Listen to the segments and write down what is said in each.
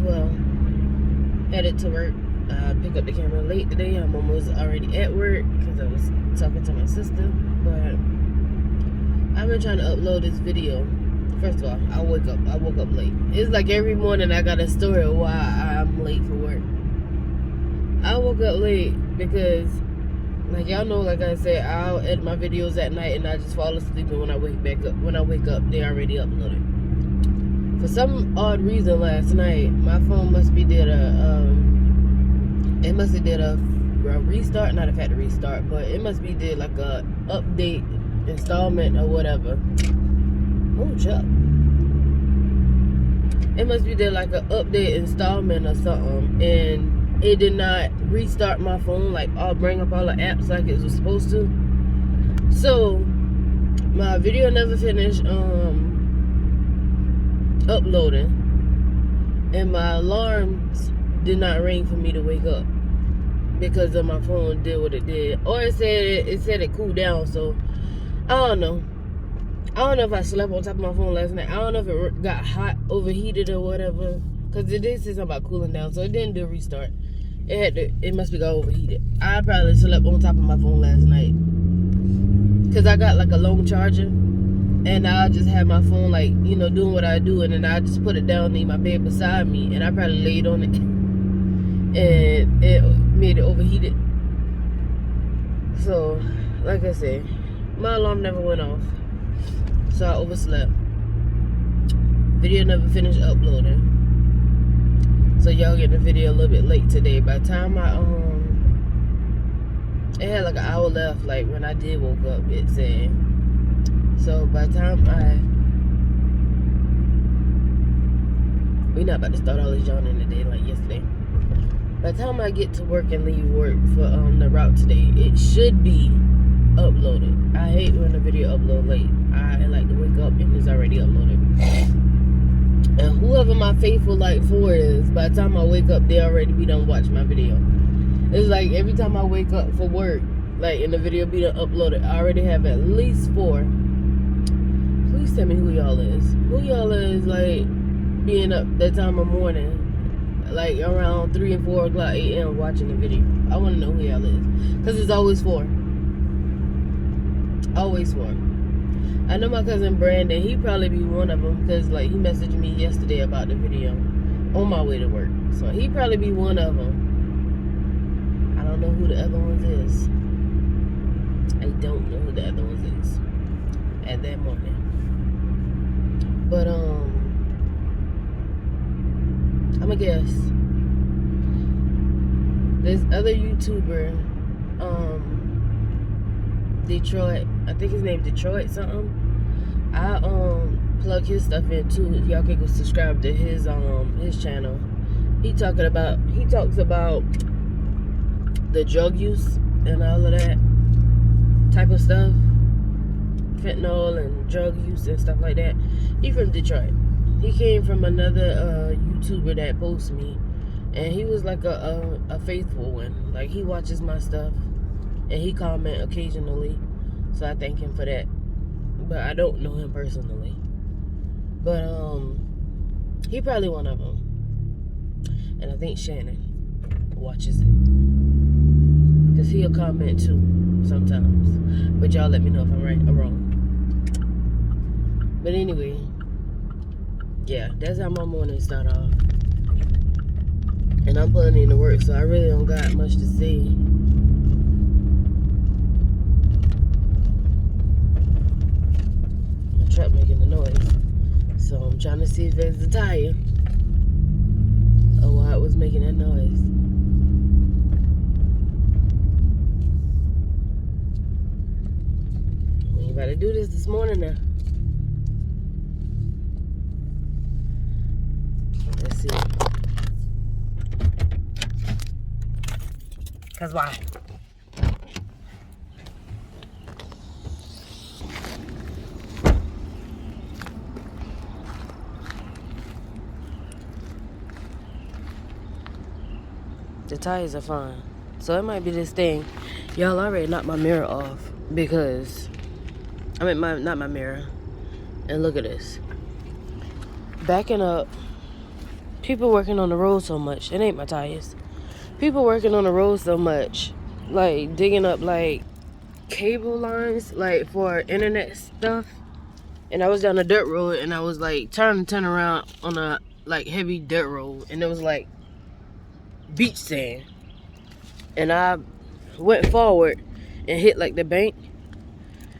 12. Headed to work. I picked up the camera late today. I'm almost already at work because I was talking to my sister. But I've been trying to upload this video. First of all, I woke up late. It's like every morning I got a story of why I'm late for work. I woke up late because, like y'all know, like I said, I'll edit my videos at night and I just fall asleep, and when I wake up, they already uploaded. For some odd reason last night, my phone must be did a restart, not a factory restart, but it must be did like a update installment or whatever. Oh, Chuck. It must be did like an update installment or something, and it did not restart my phone, like I'll bring up all the apps like it was supposed to. So my video never finished uploading, and my alarms did not ring for me to wake up because of my phone did what it did, or it said it cooled down. So I don't know if I slept on top of my phone last night. I don't know if it got hot, overheated or whatever, because it did say something about cooling down, so it didn't do a restart. It must be got overheated. I probably slept on top of my phone last night because I got like a long charger, and I just had my phone, like, you know, doing what I do, and then I just put it down in my bed beside me, and I probably laid on it and it made it overheated. So like I said, my alarm never went off, so I overslept. Video never finished uploading, so y'all get the video a little bit late today. By the time it had like an hour left, like when I did woke up, it said. So by the time we not about to start all this yawning today like yesterday. By the time I get to work and leave work for the route today, it should be uploaded. I hate when the video upload late. I like to wake up and it's already uploaded. And whoever my faithful like for is, by the time I wake up, they already be done watch my video. It's like every time I wake up for work, like, and the video be done uploaded, I already have at least 4. Please tell me who y'all is. Who y'all is, like, being up that time of morning, like around 3 and 4 o'clock a.m. watching the video. I want to know who y'all is, because it's always 4. Always 4. I know my cousin Brandy, he probably be one of them, because like he messaged me yesterday about the video on my way to work. So he probably be one of them. I don't know who the other ones is. I don't know who the other ones is at that moment. But I'ma guess this other YouTuber, Detroit, I think his name Detroit something. I plug his stuff in too. Y'all can go subscribe to his channel. He talks about the drug use and all of that type of stuff, fentanyl and drug use and stuff like that. He from Detroit. He came from another YouTuber that posts me, and he was like a faithful one. Like, he watches my stuff and he comment occasionally, so I thank him for that. But I don't know him personally. But he probably one of them. And I think Shannon watches it, because he'll comment too sometimes. But y'all let me know if I'm right or wrong. But anyway, yeah, that's how my morning start off. And I'm pulling into work, so I really don't got much to say. My truck making the noise, so I'm trying to see if it's the tire or why it was making that noise. We ain't about to do this morning now. Let's see. Cause why? The tires are fine. So it might be this thing. Y'all already knocked my mirror off because not my mirror. And look at this. Backing up People working on the road so much. It ain't my tires. People working on the road so much, like digging up like cable lines, like for internet stuff. And I was down a dirt road, and I was like trying to turn around on a like heavy dirt road, and it was like beach sand. And I went forward and hit like the bank,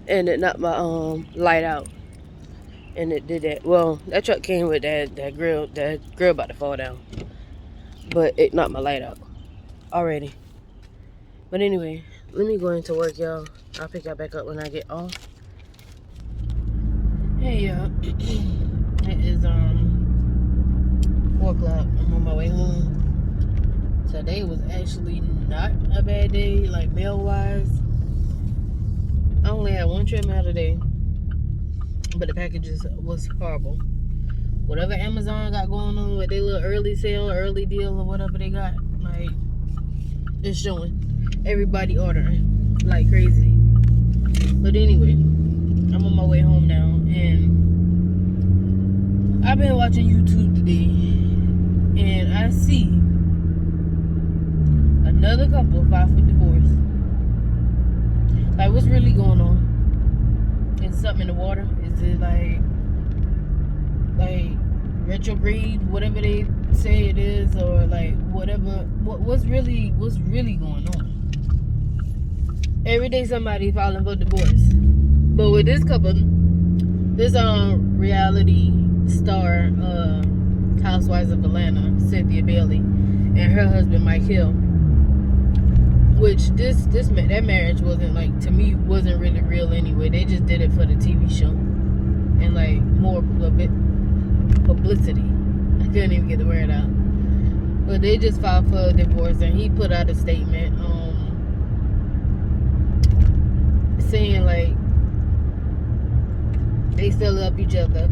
and it knocked my light out. And it did that. Well, that truck came with that grill about to fall down, but it knocked my light out already. But anyway, let me go into work, y'all. I'll pick y'all back up when I get off. Hey, y'all. It is 4 o'clock. I'm on my way home. Today was actually not a bad day, like mail wise. I only had one trip out today, but the packages was horrible. Whatever Amazon got going on with their little early sale, early deal, or whatever they got, like, it's showing. Everybody ordering like crazy. But anyway, I'm on my way home now, and I've been watching YouTube today, and I see another couple filed for divorce. Like, what's really going on? Is something in the water? Is it like retrograde, whatever they say it is, or like whatever? What's really going on? Every day somebody filing for divorce. But with this couple, this reality star Housewives of Atlanta, Cynthia Bailey, and her husband Mike Hill. Which that marriage wasn't, like, to me, wasn't really real anyway. They just did it for the TV show and like more publicity. I couldn't even get the word out. But they just filed for a divorce, and he put out a statement saying like they still love each other.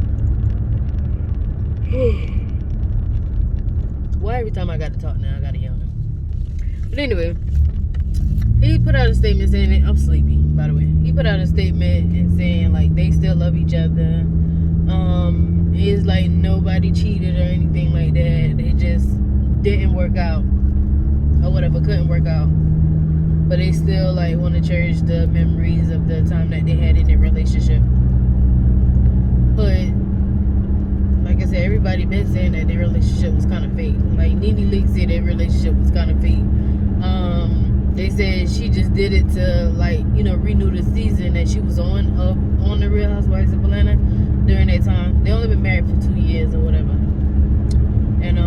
Why every time I gotta talk now I gotta yawn? But anyway, he put out a statement saying, I'm sleepy, by the way. He put out a statement and saying like they still love each other. It's like nobody cheated or anything like that. They just didn't work out, or whatever, couldn't work out. But they still like want to cherish the memories of the time that they had in their relationship. But like I said, everybody been saying that their relationship was kind of fake. Like Nene Leakes said their relationship was kind of fake. They said she just did it to, like, you know, renew the season that she was on the Real Housewives of Atlanta during that time. They only been married for 2 years or whatever. And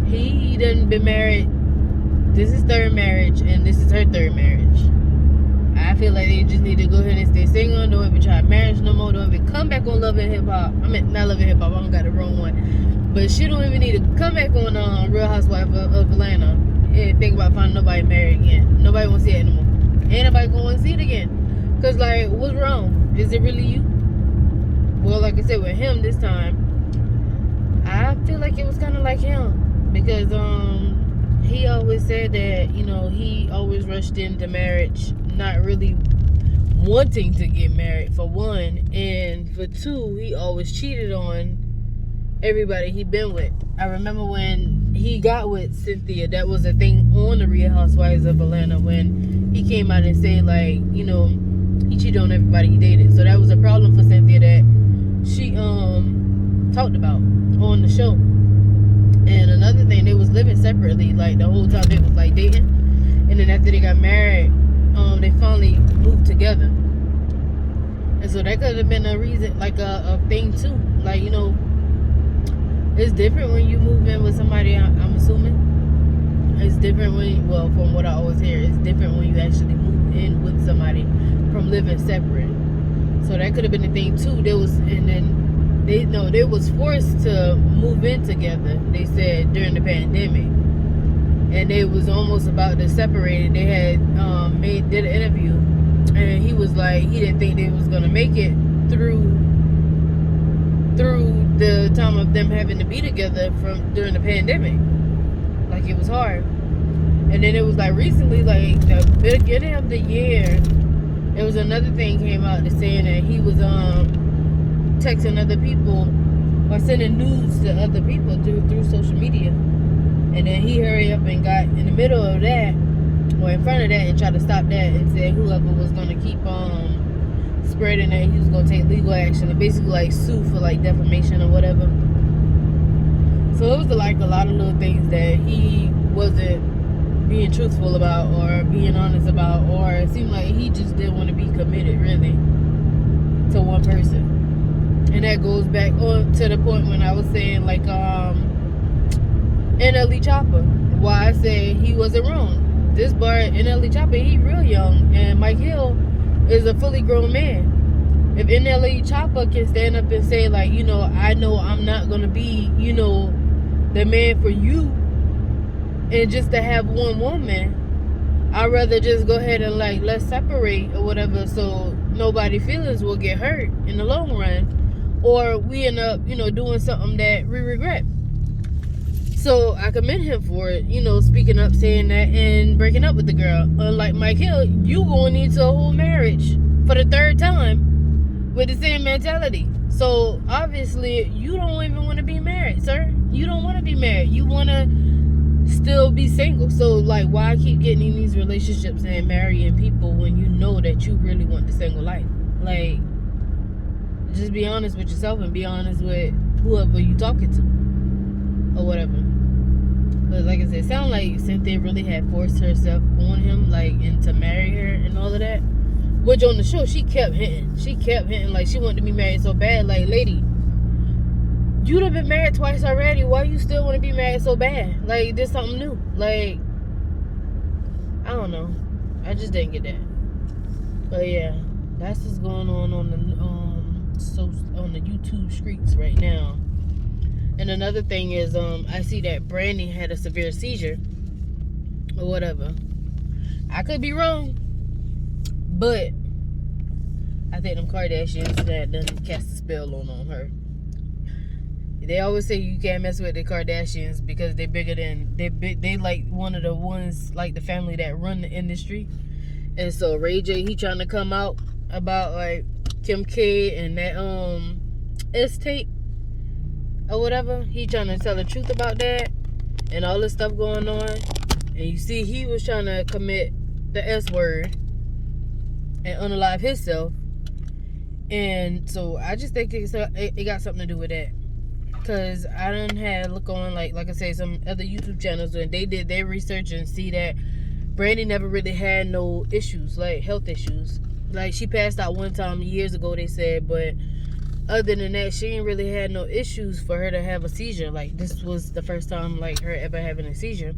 he done been married. This is third marriage, and this is her third marriage. I feel like they just need to go ahead and stay single. Don't even try marriage no more. Don't even come back on Love and Hip Hop. I mean, not Love and Hip Hop. I don't got the wrong one. But she don't even need to come back on Real Housewives of Atlanta and think about finding nobody married again. Nobody wants to see it anymore. Ain't nobody going to see it again. Because, like, what's wrong? Is it really you? Well, like I said, with him this time, I feel like it was kind of like him. Because he always said that, you know, he always rushed into marriage, not really wanting to get married, for one. And for two, he always cheated on everybody he been with. I remember when he got with Cynthia, that was a thing on the Real Housewives of Atlanta, when he came out and said, like, you know, he cheated on everybody he dated. So that was a problem for Cynthia that she talked about on the show. And another thing, they was living separately, like, the whole time they was like dating. And then after they got married, they finally moved together. And so that could have been a reason, like a thing too. Like, you know, it's different when you move in with somebody, I'm assuming. It's different when, well, from what I always hear, it's different when you actually move in with somebody from living separate. So that could have been a thing too. They was forced to move in together, they said, during the pandemic. And they was almost about to separate. They had did an interview, and he was like, he didn't think they was gonna make it through the time of them having to be together during the pandemic. Like, it was hard. And then it was like recently, like the beginning of the year, there was another thing came out that's saying that he was texting other people or sending news to other people through social media. And then he hurried up and got in the middle of that, or in front of that, and tried to stop that, and said whoever was gonna keep spreading that, he was gonna take legal action and basically like sue for like defamation or whatever. So it was like a lot of little things that he wasn't being truthful about or being honest about, or it seemed like he just didn't want to be committed really to one person. And that goes back on to the point when I was saying like NLE Chopper, why I said he wasn't wrong. This boy NLE Chopper, he real young, and Mike Hill is a fully grown man. If NLE Chopper can stand up and say like, you know I'm not gonna be, the man for you, and just to have one woman, I'd rather just go ahead and like let's separate or whatever, so nobody feelings will get hurt in the long run, or we end up doing something that we regret. So I commend him for it, speaking up, saying that, and breaking up with the girl. Unlike Mike Hill, you going into a whole marriage for the third time with the same mentality. So obviously you don't even want to be married, sir. You don't want to be married. You want to still be single. So like, why keep getting in these relationships and marrying people when you know that you really want the single life? Like, just be honest with yourself and be honest with whoever you talking to or whatever. But like I said, it sounded like Cynthia really had forced herself on him, like, and to marry her and all of that. Which on the show, she kept hitting. She kept hitting like she wanted to be married so bad. Like, lady, you'd have been married twice already. Why you still want to be married so bad? Like, there's something new. Like, I don't know. I just didn't get that. But yeah, that's what's going on the on the YouTube streets right now. And another thing is, I see that Brandy had a severe seizure or whatever. I could be wrong, but I think them Kardashians that done cast a spell on her. They always say you can't mess with the Kardashians because they're bigger than they like one of the ones, like the family that run the industry. And so Ray J, he trying to come out about like Kim K and that S tape or whatever. He trying to tell the truth about that and all this stuff going on. And you see, he was trying to commit the S word and unalive himself. And so I just think it got something to do with that. Because I done had look on, like I say, some other YouTube channels, and they did their research and see that Brandy never really had no issues, like health issues. Like, she passed out one time years ago, they said, but other than that, she ain't really had no issues for her to have a seizure. Like, this was the first time, like, her ever having a seizure.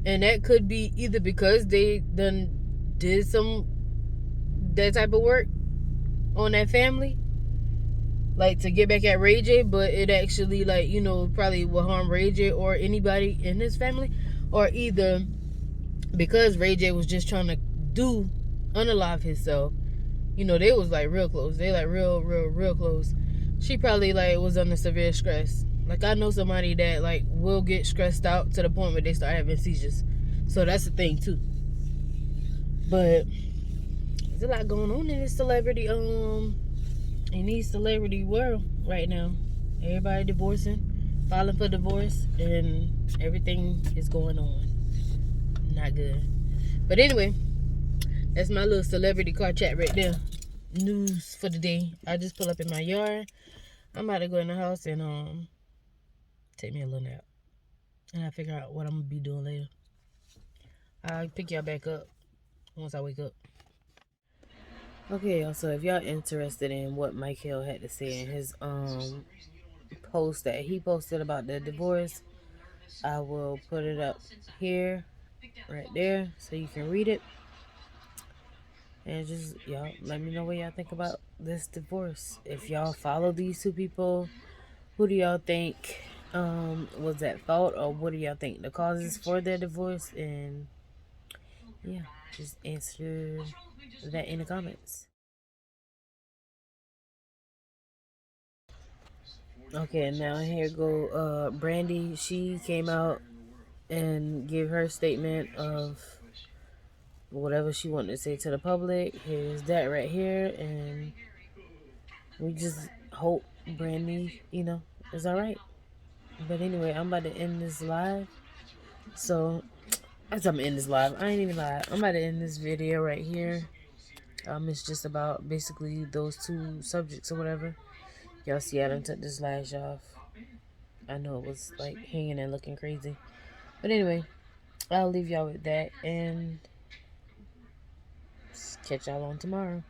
And that could be either because they done did that type of work on that family, like to get back at Ray J, but it actually, like, probably will harm Ray J or anybody in his family, or either because Ray J was just trying to unalive himself. They was like real close. They like real close. She probably like was under severe stress. Like, I know somebody that like will get stressed out to the point where they start having seizures. So that's the thing too. But there's a lot going on in this celebrity world right now. Everybody divorcing, filing for divorce, and everything is going on. Not good. But anyway, that's my little celebrity car chat right there. News for the day. I just pull up in my yard. I'm about to go in the house and take me a little nap. And I figure out what I'm gonna be doing later. I'll pick y'all back up once I wake up. Okay, y'all, so if y'all interested in what Mike Hill had to say in his post that he posted about the divorce, I will put it up here, right there, so you can read it. And just, y'all, let me know what y'all think about this divorce. If y'all follow these two people, who do y'all think was at fault, or what do y'all think the causes for their divorce? And yeah, just answer that in the comments. Okay, now here go Brandy. She came out and gave her statement of whatever she wanted to say to the public. Here's that right here, and we just hope Brandy, is alright. But anyway, I'm about to end this live. So, as I'm in this live, I ain't even live. I'm about to end this video right here. It's just about basically those two subjects or whatever. Y'all see, I done took this lash off. I know it was like hanging and looking crazy. But anyway, I'll leave y'all with that and catch y'all on tomorrow.